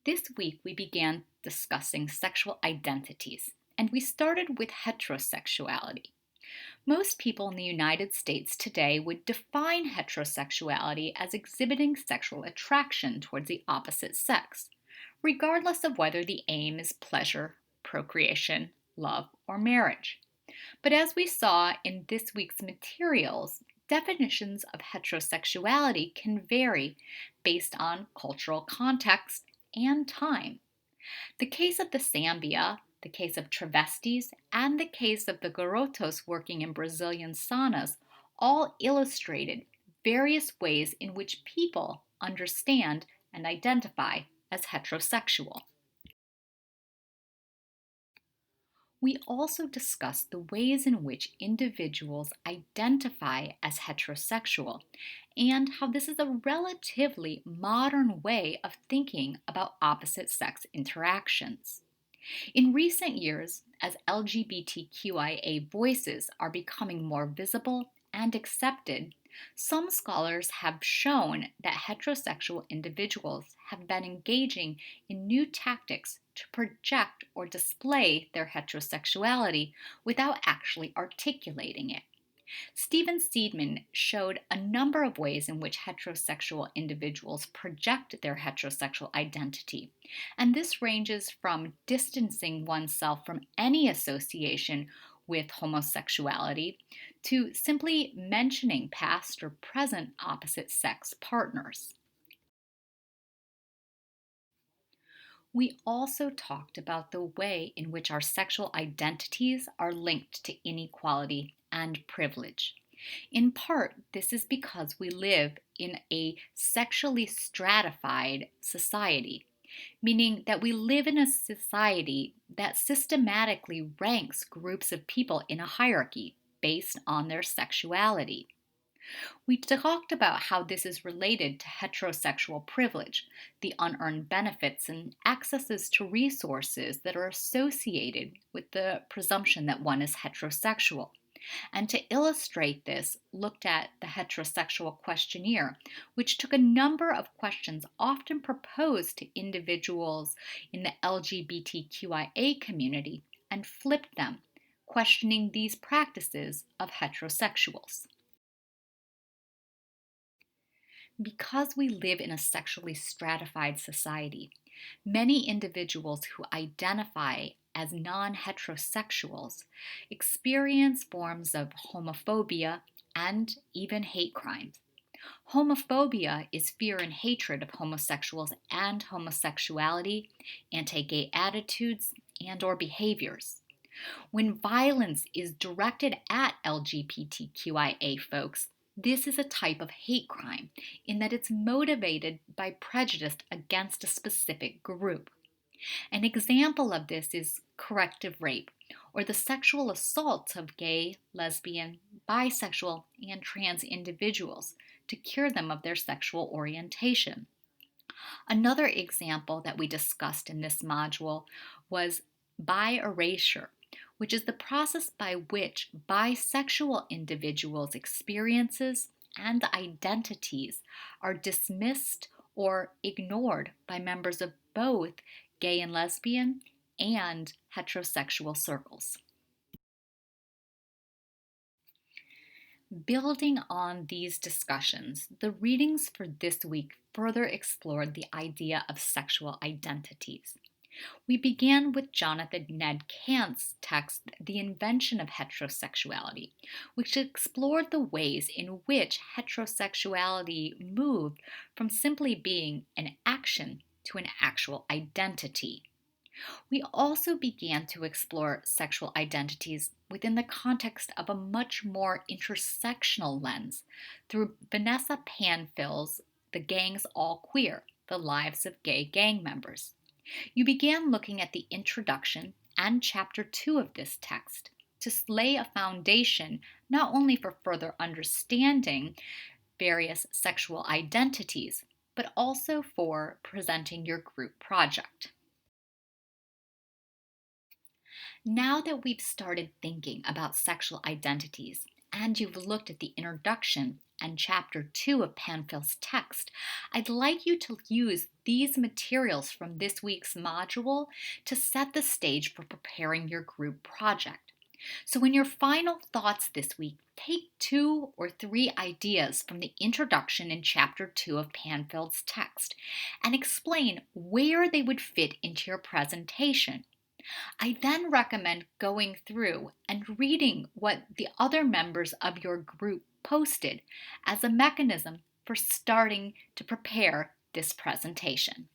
This week we began discussing sexual identities, and we started with heterosexuality. Most people in the United States today would define heterosexuality as exhibiting sexual attraction towards the opposite sex, regardless of whether the aim is pleasure, procreation, love, or marriage. But as we saw in this week's materials, definitions of heterosexuality can vary based on cultural context and time. The case of the Sambia, the case of travestis, and the case of the garotos working in Brazilian saunas all illustrated various ways in which people understand and identify as heterosexual. We also discussed the ways in which individuals identify as heterosexual and how this is a relatively modern way of thinking about opposite sex interactions. In recent years, as LGBTQIA voices are becoming more visible and accepted, some scholars have shown that heterosexual individuals have been engaging in new tactics to project or display their heterosexuality without actually articulating it. Stephen Seidman showed a number of ways in which heterosexual individuals project their heterosexual identity, and this ranges from distancing oneself from any association with homosexuality to simply mentioning past or present opposite sex partners. We also talked about the way in which our sexual identities are linked to inequality and privilege. In part, this is because we live in a sexually stratified society, meaning that we live in a society that systematically ranks groups of people in a hierarchy based on their sexuality. We talked about how this is related to heterosexual privilege, the unearned benefits and accesses to resources that are associated with the presumption that one is heterosexual. And to illustrate this, looked at the heterosexual questionnaire, which took a number of questions often proposed to individuals in the LGBTQIA community and flipped them, questioning these practices of heterosexuals. Because we live in a sexually stratified society, many individuals who identify as non heterosexuals experience forms of homophobia and even hate crimes. Homophobia is fear and hatred of homosexuals and homosexuality, anti-gay attitudes, and or behaviors. When violence is directed at LGBTQIA folks, this is a type of hate crime in that it's motivated by prejudice against a specific group. An example of this is corrective rape, or the sexual assaults of gay, lesbian, bisexual, and trans individuals to cure them of their sexual orientation. Another example that we discussed in this module was bi erasure, which is the process by which bisexual individuals' experiences and identities are dismissed or ignored by members of both gay and lesbian and heterosexual circles. Building on these discussions, the readings for this week further explored the idea of sexual identities. We began with Jonathan Ned Kant's text, The Invention of Heterosexuality, which explored the ways in which heterosexuality moved from simply being an action to an actual identity. We also began to explore sexual identities within the context of a much more intersectional lens through Vanessa Panfil's The Gang's All Queer, The Lives of Gay Gang Members. You began looking at the introduction and chapter 2 of this text to lay a foundation not only for further understanding various sexual identities, but also for presenting your group project. Now that we've started thinking about sexual identities and you've looked at the introduction and chapter 2 of Panfil's text, I'd like you to use these materials from this week's module to set the stage for preparing your group project. So, in your final thoughts this week, take 2 or 3 ideas from the introduction in chapter 2 of Panfil's text and explain where they would fit into your presentation. I then recommend going through and reading what the other members of your group posted as a mechanism for starting to prepare this presentation.